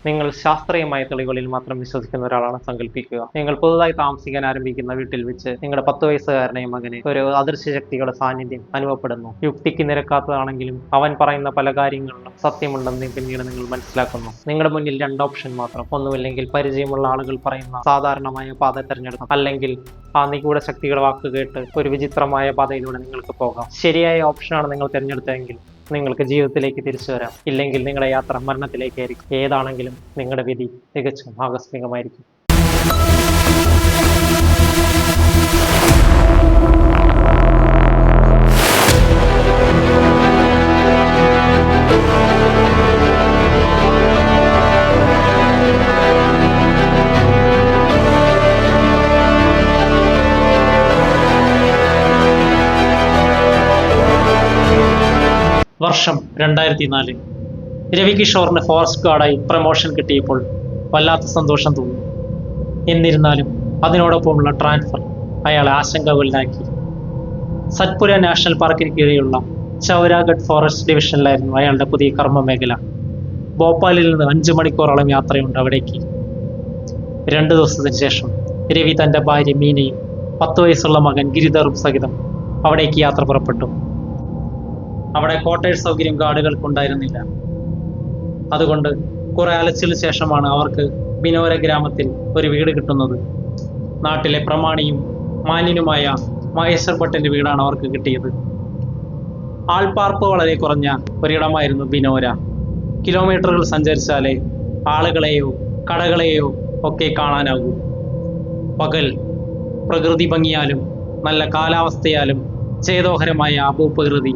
നിങ്ങൾ ശാസ്ത്രീയമായ തെളിവുകളിൽ മാത്രം വിശ്വസിക്കുന്ന ഒരാളാണ് സങ്കല്പിക്കുക. നിങ്ങൾ പുതുതായി താമസിക്കാൻ ആരംഭിക്കുന്ന വീട്ടിൽ വെച്ച് നിങ്ങളുടെ 10 വയസ്സുകാരനെ മകന് ഒരു അദൃശ്യ ശക്തികളുടെ സാന്നിധ്യം അനുഭവപ്പെടുന്നു. യുക്തിക്ക് നിരക്കാത്തതാണെങ്കിലും അവൻ പറയുന്ന പല കാര്യങ്ങളിലും സത്യമുണ്ടെന്ന് പിന്നീട് നിങ്ങൾ മനസ്സിലാക്കുന്നു. നിങ്ങളുടെ മുന്നിൽ 2 ഓപ്ഷൻ മാത്രം. ഒന്നുമില്ലെങ്കിൽ പരിചയമുള്ള ആളുകൾ പറയുന്ന സാധാരണമായ പാത തിരഞ്ഞെടുക്കാം, അല്ലെങ്കിൽ ആ നിഗൂഢ ശക്തികളുടെ വാക്ക് കേട്ട് ഒരു വിചിത്രമായ പാതയിലൂടെ നിങ്ങൾക്ക് പോകാം. ശരിയായ ഓപ്ഷനാണ് നിങ്ങൾ തിരഞ്ഞെടുത്തതെങ്കിൽ നിങ്ങൾക്ക് ജീവിതത്തിലേക്ക് തിരിച്ചു വരാം. ഇല്ലെങ്കിൽ നിങ്ങളുടെ യാത്ര മരണത്തിലേക്കായിരിക്കും. ഏതാണെങ്കിലും നിങ്ങളുടെ വിധി തികച്ചും ആകസ്മികമായിരിക്കും. വർഷം 2004. രവികിഷോറിന് ഫോറസ്റ്റ് ഗാർഡായി പ്രമോഷൻ കിട്ടിയപ്പോൾ വല്ലാത്ത സന്തോഷം തോന്നി. എന്നിരുന്നാലും അതിനോടൊപ്പമുള്ള ട്രാൻസ്ഫർ അയാളെ ആശങ്കാകുലനാക്കി. സത്പുര നാഷണൽ പാർക്കിന് കീഴെയുള്ള ചൗരാഗഡ് ഫോറസ്റ്റ് ഡിവിഷനിലായിരുന്നു അയാളുടെ പുതിയ കർമ്മ മേഖല. ഭോപ്പാലിൽ നിന്ന് 5 മണിക്കൂറോളം യാത്രയുണ്ട് അവിടേക്ക്. 2 ദിവസത്തിന് ശേഷം രവി തൻ്റെ ഭാര്യ മീനയും 10 വയസ്സുള്ള മകൻ ഗിരിധറും സഹിതം അവിടേക്ക് യാത്ര പുറപ്പെട്ടു. അവിടെ ക്വാർട്ടേഴ്സ് സൗകര്യം ഗാർഡുകൾക്കുണ്ടായിരുന്നില്ല. അതുകൊണ്ട് കുറെ അലച്ചിലിന് ശേഷമാണ് അവർക്ക് ബിനോര ഗ്രാമത്തിൽ ഒരു വീട് കിട്ടുന്നത്. നാട്ടിലെ പ്രമാണിയും മാന്യനുമായ മഹേശ്വർ ഭട്ടിന്റെ വീടാണ് അവർക്ക് കിട്ടിയത്. ആൾപ്പാർപ്പ് വളരെ കുറഞ്ഞ ഒരിടമായിരുന്നു ബിനോര. കിലോമീറ്ററുകൾ സഞ്ചരിച്ചാലേ ആളുകളെയോ കടകളെയോ ഒക്കെ കാണാനാകൂ. പകൽ പ്രകൃതി ഭംഗിയാലും നല്ല കാലാവസ്ഥയാലും ചേതോഹരമായ ആ ഭൂപ്രകൃതി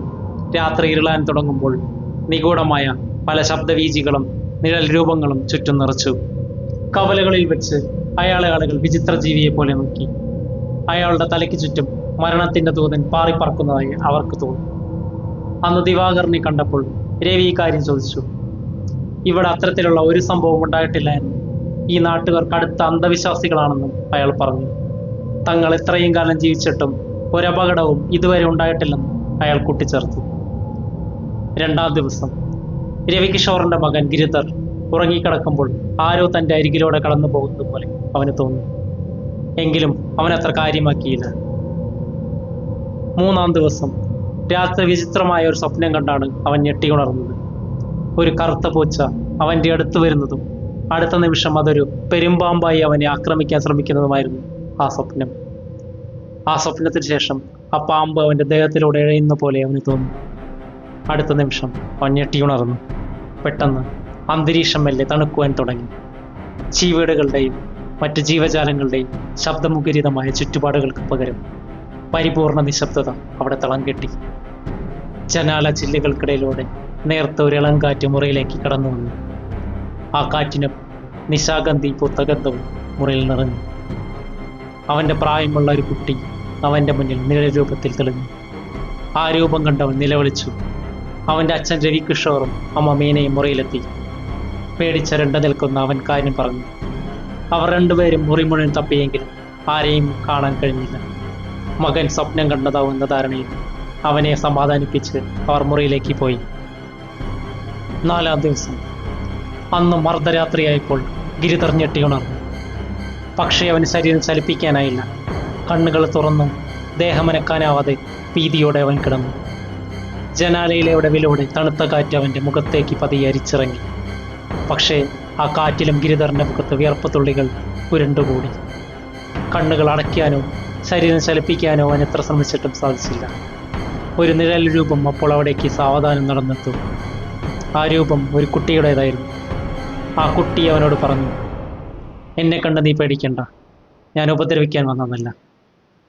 രാത്രി ഇരുളാൻ തുടങ്ങുമ്പോൾ നിഗൂഢമായ പല ശബ്ദവീചികളും നിഴൽ രൂപങ്ങളും ചുറ്റും നിറച്ചു. കവലകളിൽ വെച്ച് അയാളെ ആളുകൾ വിചിത്ര ജീവിയെ പോലെ നോക്കി. അയാളുടെ തലയ്ക്ക് ചുറ്റും മരണത്തിന്റെ ദൂതൻ പാറിപ്പറക്കുന്നതായി അവർക്ക് തോന്നി. അന്ന് ദിവാകരനെ കണ്ടപ്പോൾ രവി ഈ കാര്യം ചോദിച്ചു. ഇവിടെ അത്തരത്തിലുള്ള ഒരു സംഭവം ഉണ്ടായിട്ടില്ല എന്നും ഈ നാട്ടുകാർ കടുത്ത അന്ധവിശ്വാസികളാണെന്നും അയാൾ പറഞ്ഞു. തങ്ങൾ ഇത്രയും കാലം ജീവിച്ചിട്ടും ഒരപകടവും ഇതുവരെ ഉണ്ടായിട്ടില്ലെന്നും അയാൾ കൂട്ടിച്ചേർത്തു. 2-ാം ദിവസം രവികിഷോറിന്റെ മകൻ ഗിരിധർ ഉറങ്ങിക്കിടക്കുമ്പോൾ ആരോ തൻ്റെ അരികിലൂടെ കടന്നു പോകുന്നത് പോലെ അവന് തോന്നി. എങ്കിലും അവൻ അത്ര കാര്യമാക്കിയില്ല. 3-ാം ദിവസം രാത്രി വിചിത്രമായ ഒരു സ്വപ്നം കണ്ടാണ് അവൻ ഞെട്ടിയുണർന്നത്. ഒരു കറുത്ത പൂച്ച അവൻ്റെ അടുത്ത് വരുന്നതും അടുത്ത നിമിഷം അതൊരു പെരുമ്പാമ്പായി അവനെ ആക്രമിക്കാൻ ശ്രമിക്കുന്നതുമായിരുന്നു ആ സ്വപ്നം. ആ സ്വപ്നത്തിന് ശേഷം ആ പാമ്പ് അവൻ്റെ ദേഹത്തിലൂടെ എഴയുന്ന പോലെ അവന് തോന്നി. അടുത്ത നിമിഷം അവൻ ഞെട്ടിയുണർന്നു. പെട്ടെന്ന് അന്തരീക്ഷം മെല്ലെ തണുക്കുവാൻ തുടങ്ങി. ചീവീടുകളുടെയും മറ്റ് ജീവജാലങ്ങളുടെയും ശബ്ദമുഖരിതമായ ചുറ്റുപാടുകൾക്ക് പകരം പരിപൂർണ നിശബ്ദത അവിടെ തളം കെട്ടി. ജനാല ചില്ലുകൾക്കിടയിലൂടെ നേർത്ത ഒരു ഇളം കാറ്റ് മുറിയിലേക്ക് കടന്നു വന്നു. ആ കാറ്റിനും നിശാഗന്ധി പുത്തഗന്ധവും മുറിയിൽ നിറഞ്ഞു. അവൻ്റെ പ്രായമുള്ള ഒരു കുട്ടി അവൻ്റെ മുന്നിൽ നിഴൽ രൂപത്തിൽ തെളിഞ്ഞു. ആ രൂപം കണ്ടവൻ നിലവിളിച്ചു. അവൻ്റെ അച്ഛൻ രവികിഷോറും അമ്മ മീനയും മുറിയിലെത്തി. പേടിച്ചരണ്ട നിൽക്കുന്ന അവൻ കാര്യം പറഞ്ഞു. അവർ രണ്ടുപേരും മുറി മുഴുവൻ തപ്പിയെങ്കിലും ആരെയും കാണാൻ കഴിഞ്ഞില്ല. മകൻ സ്വപ്നം കണ്ടതാവുന്ന ധാരണയിൽ അവനെ സമാധാനിപ്പിച്ച് അവർ മുറിയിലേക്ക് പോയി. 4-ാം ദിവസം അന്നും അർദ്ധരാത്രിയായപ്പോൾ ഗിരിധർ ഞെട്ടിയുണർന്നു. പക്ഷേ അവന് ശരീരം ചലിപ്പിക്കാനായില്ല. കണ്ണുകൾ തുറന്നും ദേഹമനക്കാനാവാതെ ഭീതിയോടെ അവൻ കിടന്നു. ജനാലയിലെ ഉടവിലൂടെ തണുത്ത കാറ്റ് അവൻ്റെ മുഖത്തേക്ക് പതിയെ അരിച്ചിറങ്ങി. പക്ഷേ ആ കാറ്റിലും ഗിരിധറിൻ്റെ മുഖത്ത് വിയർപ്പ് തുള്ളികൾ ഉരുണ്ടുകൂടി. കണ്ണുകൾ അടയ്ക്കാനോ ശരീരം ചലിപ്പിക്കാനോ അവൻ എത്ര ശ്രമിച്ചിട്ടും സാധിച്ചില്ല. ഒരു നിഴൽ രൂപം അപ്പോൾ അവിടേക്ക് സാവധാനം നടന്നെത്തും. ആ രൂപം ഒരു കുട്ടിയുടേതായിരുന്നു. ആ കുട്ടി അവനോട് പറഞ്ഞു, എന്നെ കണ്ട് നീ പേടിക്കേണ്ട. ഞാൻ ഉപദ്രവിക്കാൻ വന്നതല്ല.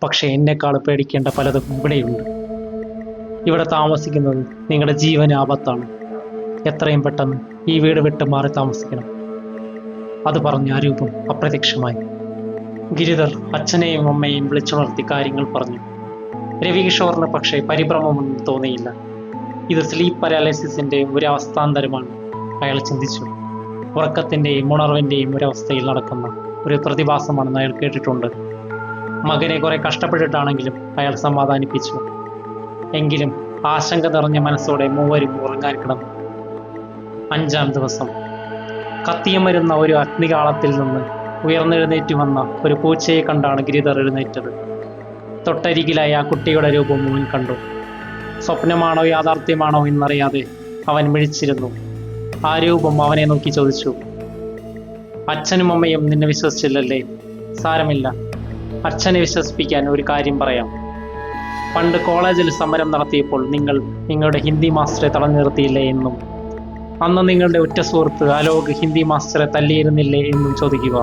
പക്ഷേ എന്നെക്കാൾ പേടിക്കേണ്ട പലതും ഇവിടെയുണ്ട്. ഇവിടെ താമസിക്കുന്നത് നിങ്ങളുടെ ജീവന് ആപത്താണ്. എത്രയും പെട്ടെന്ന് ഈ വീട് വിട്ട് മാറി താമസിക്കണം. അത് പറഞ്ഞ് ആ രൂപം അപ്രത്യക്ഷമായി. ഗിരിധർ അച്ഛനെയും അമ്മയെയും വിളിച്ചുണർത്തി കാര്യങ്ങൾ പറഞ്ഞു. രവികിഷോറിന് പക്ഷേ പരിഭ്രമമൊന്നും തോന്നിയില്ല. ഇത് സ്ലീപ്പ് പാരാലിസിസിൻ്റെയും ഒരു അവസ്ഥാന്തരമാണ് അയാൾ ചിന്തിച്ചു. ഉറക്കത്തിൻ്റെയും ഉണർവിൻ്റെയും ഒരവസ്ഥയിൽ നടക്കുന്ന ഒരു പ്രതിഭാസമാണെന്ന് അയാൾ കേട്ടിട്ടുണ്ട്. മകനെ കുറെ കഷ്ടപ്പെട്ടിട്ടാണെങ്കിലും അയാൾ സമാധാനിപ്പിച്ചു. എങ്കിലും ആശങ്ക നിറഞ്ഞ മനസ്സോടെ മൂവരും ഉറങ്ങാൻ കിടന്നു. 5-ാം ദിവസം കത്തിയമരുന്ന ഒരു അഗ്നികാളത്തിൽ നിന്ന് ഉയർന്നെഴുന്നേറ്റ് വന്ന ഒരു പൂച്ചയെ കണ്ടാണ് ഗിരിധർ എഴുന്നേറ്റത്. തൊട്ടരികിലായി ആ കുട്ടിയുടെ രൂപം അവൻ കണ്ടു. സ്വപ്നമാണോ യാഥാർത്ഥ്യമാണോ എന്നറിയാതെ അവൻ മിഴിച്ചിരുന്നു. ആ രൂപം അവനെ നോക്കി ചോദിച്ചു, അച്ഛനും അമ്മയും നിന്നെ വിശ്വസിച്ചില്ലല്ലേ? സാരമില്ല, അച്ഛനെ വിശ്വസിപ്പിക്കാൻ ഒരു കാര്യം പറയാം. പണ്ട് കോളേജിൽ സമരം നടത്തിയപ്പോൾ നിങ്ങൾ നിങ്ങളുടെ ഹിന്ദി മാസ്റ്ററെ തടഞ്ഞു നിർത്തിയില്ലേ എന്നും അന്ന് നിങ്ങളുടെ ഉറ്റ സുഹൃത്ത് അലോക് ഹിന്ദി മാസ്റ്ററെ തല്ലിയിരുന്നില്ലേ എന്നും ചോദിക്കുക.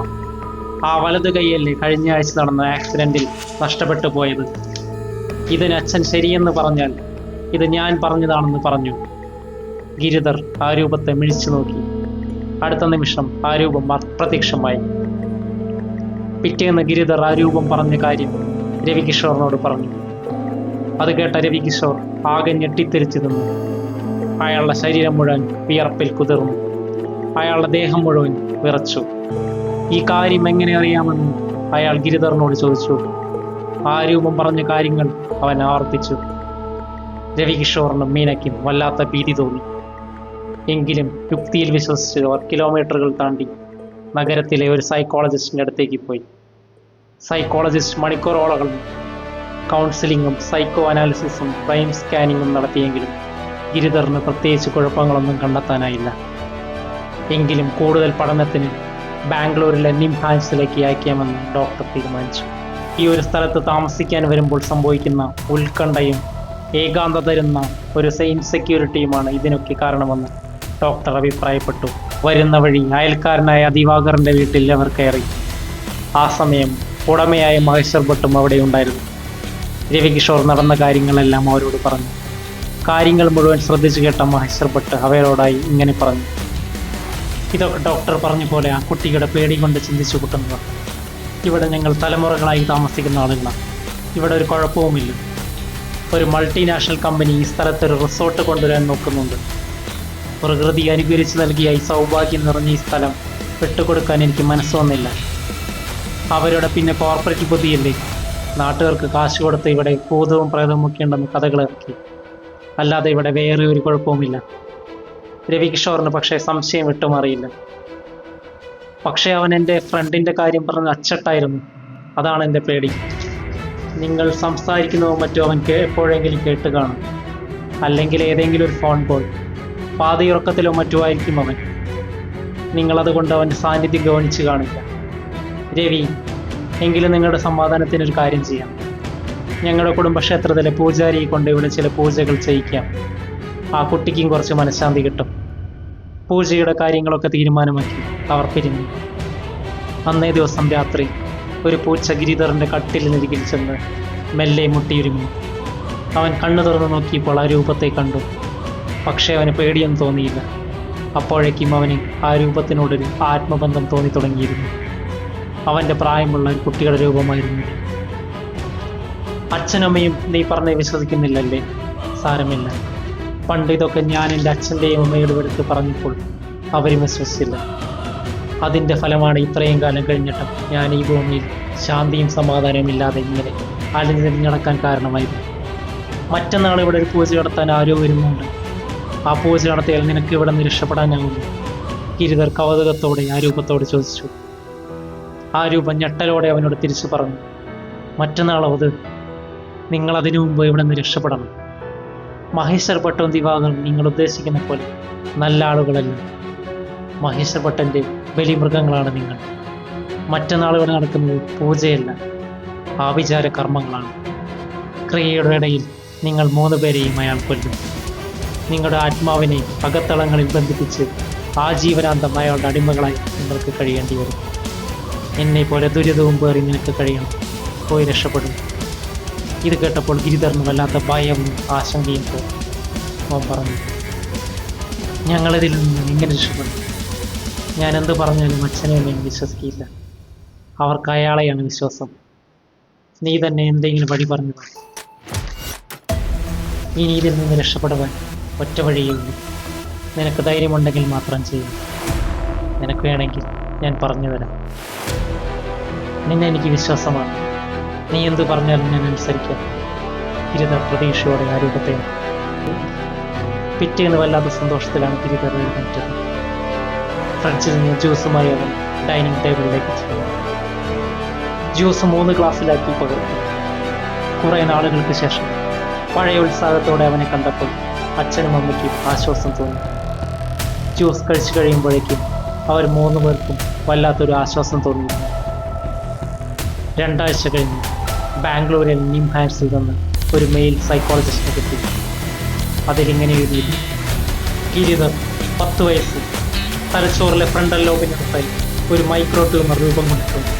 ആ വലത് കൈയല്ലേ കഴിഞ്ഞ ആഴ്ച നടന്ന ആക്സിഡന്റിൽ നഷ്ടപ്പെട്ടു പോയത്? ഇതിന് അച്ഛൻ ശരിയെന്ന് പറഞ്ഞാൽ ഇത് ഞാൻ പറഞ്ഞതാണെന്ന് പറഞ്ഞു. ഗിരിധർ ആ രൂപത്തെ മിഴിച്ചു നോക്കി. അടുത്ത നിമിഷം ആ രൂപം അപ്രത്യക്ഷമായി. പിറ്റേന്ന് ഗിരിധർ ആ രൂപം പറഞ്ഞ കാര്യം രവികിഷോറിനോട് പറഞ്ഞു. അത് കേട്ട രവികിഷോർ ആകെ ഞെട്ടിത്തെറിച്ചു നിന്നു. അയാളുടെ ശരീരം മുഴുവൻ വിയർപ്പിൽ കുതിർന്നു. അയാളുടെ ദേഹം മുഴുവൻ വിറച്ചു. ഈ കാര്യം എങ്ങനെ അറിയാമെന്ന് അയാൾ ഗിരിധറിനോട് ചോദിച്ചു. ആ രൂപം പറഞ്ഞ കാര്യങ്ങൾ അവൻ ആവർത്തിച്ചു. രവികിഷോറിനും മീനയ്ക്കും വല്ലാത്ത ഭീതി തോന്നി. എങ്കിലും യുക്തിയിൽ വിശ്വസിച്ച് അവർ കിലോമീറ്ററുകൾ താണ്ടി നഗരത്തിലെ ഒരു സൈക്കോളജിസ്റ്റിൻ്റെ അടുത്തേക്ക് പോയി. സൈക്കോളജിസ്റ്റ് മണിക്കൂറോളം കൗൺസിലിങ്ങും സൈക്കോ അനാലിസിസും ബ്രെയിൻ സ്കാനിങ്ങും നടത്തിയെങ്കിലും ഗിരിധറിന് പ്രത്യേകിച്ച് കുഴപ്പങ്ങളൊന്നും കണ്ടെത്താനായില്ല. എങ്കിലും കൂടുതൽ പഠനത്തിന് ബാംഗ്ലൂരിലെ നിംഹാൻസിലേക്ക് അയക്കാമെന്ന് ഡോക്ടർ തീരുമാനിച്ചു. ഈ ഒരു സ്ഥലത്ത് താമസിക്കാൻ വരുമ്പോൾ സംഭവിക്കുന്ന ഉത്കണ്ഠയും ഏകാന്ത തരുന്ന ഒരു ഇൻസെക്യൂരിറ്റിയുമാണ് ഇതിനൊക്കെ കാരണമെന്ന് ഡോക്ടർ അഭിപ്രായപ്പെട്ടു. വരുന്ന വഴി അയൽക്കാരനായ ദിവാകറിൻ്റെ വീട്ടിൽ അവർ കയറി. ആ സമയം ഉടമയായ മഹേശ്വർ ഭട്ടും അവിടെ ഉണ്ടായിരുന്നു. രവികിഷോർ നടന്ന കാര്യങ്ങളെല്ലാം അവരോട് പറഞ്ഞു. കാര്യങ്ങൾ മുഴുവൻ ശ്രദ്ധിച്ചു കേട്ട മഹേശ്വർ ഭട്ട് അവരോടായി ഇങ്ങനെ പറഞ്ഞു. ഇതൊക്കെ ഡോക്ടർ പറഞ്ഞ പോലെ ആ കുട്ടിയുടെ പേടി കൊണ്ട് ചിന്തിച്ചു കൂട്ടുന്നതാണ്. ഇവിടെ ഞങ്ങൾ തലമുറകളായി താമസിക്കുന്ന ആളുകളാണ്. ഇവിടെ ഒരു കുഴപ്പവുമില്ല. ഒരു മൾട്ടിനാഷണൽ കമ്പനി ഈ സ്ഥലത്തൊരു റിസോർട്ട് കൊണ്ടുവരാൻ നോക്കുന്നുണ്ട്. പ്രകൃതി അനുകരിച്ച് നൽകിയ ഈ സൗഭാഗ്യം നിറഞ്ഞ ഈ സ്ഥലം വിട്ടുകൊടുക്കാൻ എനിക്ക് മനസ്സ് വന്നില്ല. അവരുടെ പിന്നെ കോർപ്പറേറ്റ് ബുദ്ധിയല്ലേ നാട്ടുകാർക്ക് കാശ് കൊടുത്ത് ഇവിടെ ഭൂതവും പ്രേതവും ഒക്കെ ഉണ്ടെന്ന് കഥകൾ ഇറക്കി. അല്ലാതെ ഇവിടെ വേറെ ഒരു കുഴപ്പവുമില്ല. രവികിഷോറിന് പക്ഷേ സംശയം വിട്ടുമാറിയില്ല. പക്ഷേ അവൻ എൻ്റെ ഫ്രണ്ടിൻ്റെ കാര്യം പറഞ്ഞ് അച്ചട്ടായിരുന്നു. അതാണ് എൻ്റെ പേടി. നിങ്ങൾ സംസാരിക്കുന്നതോ മറ്റോ അവൻ എപ്പോഴെങ്കിലും കേട്ട് കാണും. അല്ലെങ്കിൽ ഏതെങ്കിലും ഒരു ഫോൺ കോൾ, പാതയുറക്കത്തിലോ മറ്റോ ആയിരിക്കും അവൻ. നിങ്ങളതുകൊണ്ട് അവൻ്റെ സാന്നിധ്യം ഗവനിച്ച് കാണില്ല. രവി, എങ്കിലും നിങ്ങളുടെ സമാധാനത്തിനൊരു കാര്യം ചെയ്യാം. ഞങ്ങളുടെ കുടുംബക്ഷേത്രത്തിലെ പൂജാരിയെ കൊണ്ട് ഇവിടെ ചില പൂജകൾ ചെയ്യിക്കാം. ആ കുട്ടിക്കും കുറച്ച് മനഃശാന്തി കിട്ടും. പൂജയുടെ കാര്യങ്ങളൊക്കെ തീരുമാനമാക്കി അവർ പിരിഞ്ഞു. അന്നേ ദിവസം രാത്രി ഒരു പൂച്ച ഗിരിധറിൻ്റെ കട്ടിലിനരികിൽ ചെന്ന് മെല്ലെ മുട്ടിയുരുങ്ങി. അവൻ കണ്ണു തുറന്നു നോക്കിയപ്പോൾ ആ രൂപത്തെ കണ്ടു. പക്ഷേ അവന് പേടിയൊന്നും തോന്നിയില്ല. അപ്പോഴേക്കും അവന് ആ രൂപത്തിനോടൊരു ആത്മബന്ധം തോന്നി തുടങ്ങിയിരുന്നു. അവൻ്റെ പ്രായമുള്ള ഒരു കുട്ടിയുടെ രൂപമായിരുന്നു. അച്ഛനമ്മയും നീ പറഞ്ഞ് വിശ്വസിക്കുന്നില്ലല്ലേ? സാരമില്ല. പണ്ട് ഇതൊക്കെ ഞാൻ എൻ്റെ അച്ഛൻ്റെയും അമ്മയുടെ അടുത്ത് പറഞ്ഞപ്പോൾ അവരും വിശ്വസിച്ചില്ല. അതിൻ്റെ ഫലമാണ് ഇത്രയും കാലം കഴിഞ്ഞിട്ടും ഞാൻ ഈ ഭൂമിയിൽ ശാന്തിയും സമാധാനവും ഇല്ലാതെ ഇങ്ങനെ അലിഞ്ഞു തിരിഞ്ഞ് നടക്കാൻ കാരണമായിരുന്നു. മറ്റന്നാൾ ഇവിടെ ഒരു പൂജ നടത്താൻ ആരോ വരുന്നുണ്ട്. ആ പൂജ നടത്തിയാൽ നിനക്ക് ഇവിടെ നിന്ന് രക്ഷപ്പെടാനാവുന്നു. ഗിരിധർ കൗതുകത്തോടെ ആ രൂപത്തോട് ചോദിച്ചു. ആ രൂപം ഞെട്ടലോടെ അവനോട് തിരിച്ചു പറഞ്ഞു, മറ്റന്നാളോ? അത് നിങ്ങളതിനു മുമ്പ് ഇവിടെ നിന്ന് രക്ഷപ്പെടണം. മഹേശ്വർ ഭട്ടും ദിവാകറും നിങ്ങൾ ഉദ്ദേശിക്കുന്ന പോലെ നല്ല ആളുകളല്ല. മഹേശ്വർ ഭട്ടൻ്റെ ബലിമൃഗങ്ങളാണ് നിങ്ങൾ. മറ്റന്നാൾ ഇവിടെ നടക്കുന്നത് പൂജയല്ല, ആഭിചാര കർമ്മങ്ങളാണ്. ക്രിയയുടെ ഇടയിൽ നിങ്ങൾ 3 പേരെയും അയാൾ കൊല്ലും. നിങ്ങളുടെ ആത്മാവിനെ അകത്തളങ്ങളിൽ ബന്ധിപ്പിച്ച് ആജീവനാന്തം അയാളുടെ അടിമകളായി നിങ്ങൾക്ക് കഴിയേണ്ടി വരും. എന്നെ പോലെ ദുരിതവും പേറി നിനക്ക് കഴിയണം. പോയി രക്ഷപ്പെടും. ഇത് കേട്ടപ്പോൾ ഗിരിധറിന് വല്ലാത്ത ഭയവും ആശങ്കയും തോന്നി. അവൻ പറഞ്ഞു, ഞങ്ങളിതിൽ നിന്ന് എങ്ങനെ രക്ഷപ്പെടും? ഞാൻ എന്ത് പറഞ്ഞാലും അച്ഛനെ എന്നെയും വിശ്വസിക്കില്ല. അവർക്ക് അയാളെയാണ് വിശ്വാസം. നീ തന്നെ എന്തെങ്കിലും വഴി പറഞ്ഞു. ഇനി ഇതിൽ നിന്ന് രക്ഷപ്പെടുവാൻ ഒറ്റ വഴിയേ ഉള്ളൂ. നിനക്ക് ധൈര്യമുണ്ടെങ്കിൽ മാത്രം ചെയ്യും. നിനക്ക് വേണമെങ്കിൽ ഞാൻ പറഞ്ഞു തരാം. നിന്നെ എനിക്ക് വിശ്വാസമാണ്. നീ എന്ത് പറഞ്ഞാലും ഞാൻ അനുസരിക്കാം. ഗിരിധർ പ്രതീക്ഷയോടെ ആ രൂപത്തെ പിറ്റേന്ന് വല്ലാത്ത സന്തോഷത്തിലാണ് ഗിരിധർ എഴുന്നേറ്റത്. ഫ്രിഡ്ജിൽ നിന്ന് ജ്യൂസുമായി അവൻ ഡൈനിങ് ടേബിളിലേക്ക് ചെന്നു. ജ്യൂസ് 3 ഗ്ലാസ്സിലാക്കി പകർത്തി. കുറെ നാളുകൾക്ക് ശേഷം പഴയ ഉത്സാഹത്തോടെ അവനെ കണ്ടപ്പോൾ അച്ഛനും അമ്മയ്ക്കും ആശ്വാസം തോന്നി. ജ്യൂസ് കഴിച്ചു കഴിയുമ്പോഴേക്കും അവർ 3 പേർക്കും വല്ലാത്തൊരു ആശ്വാസം തോന്നിയിരുന്നു. 2 ആഴ്ച കഴിഞ്ഞ് ബാംഗ്ലൂരിൽ നിംഹാൻസിൽ നിന്ന് ഒരു മെയിൽ സൈക്കോളജിസ്റ്റിനെ കിട്ടി. അതിലിങ്ങനെ എഴുതിയിരുന്നു: ഗിരിധർ 10 വയസ്സ്, തലച്ചോറിലെ ഫ്രണ്ടൽ ലോബിനടുത്തായി ഒരു മൈക്രോ ട്യൂമർ രൂപം കൊണ്ടിട്ടുണ്ട്.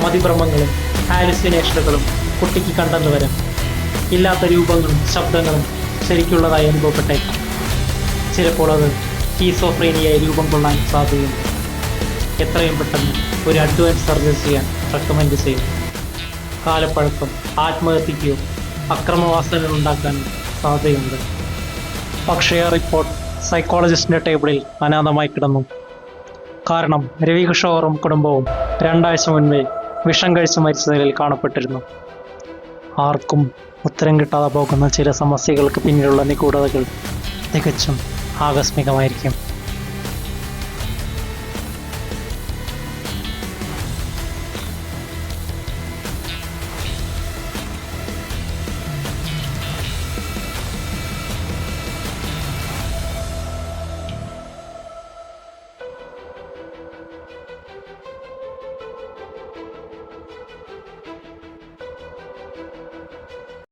മതിഭ്രമങ്ങളും ഹാലുസിനേഷനുകളും കുട്ടിക്ക് കണ്ടെന്ന് വരാം. ഇല്ലാത്ത രൂപങ്ങളും ശബ്ദങ്ങളും ശരിക്കുള്ളതായി അനുഭവപ്പെട്ടേക്കാം. ചിലപ്പോൾ അത് സ്കീസോഫ്രീനിയായി രൂപം കൊള്ളാൻ സാധ്യതയുണ്ട്. എത്രയും പെട്ടെന്ന് ഒരു അഡ്വാൻസ് സർജറി ചെയ്യാൻ റെക്കമെൻഡ് ചെയ്യും. കാലപ്പഴക്കം ആത്മഹത്യയ്ക്കോ അക്രമവാസനകൾ ഉണ്ടാക്കാനും സാധ്യതയുണ്ട്. പക്ഷേ ആ റിപ്പോർട്ട് സൈക്കോളജിസ്റ്റിൻ്റെ ടേബിളിൽ അനാഥമായി കിടന്നു. കാരണം രവി കിഷോറും കുടുംബവും 2 ആഴ്ച മുൻപേ വിഷം കഴിച്ച് മരിച്ച നിലയിൽ കാണപ്പെട്ടിരുന്നു. ആർക്കും ഉത്തരം കിട്ടാതെ പോകുന്ന ചില സമസ്യകൾക്ക് പിന്നിലുള്ള നിഗൂഢതകൾ തികച്ചും ആകസ്മികമായിരിക്കും.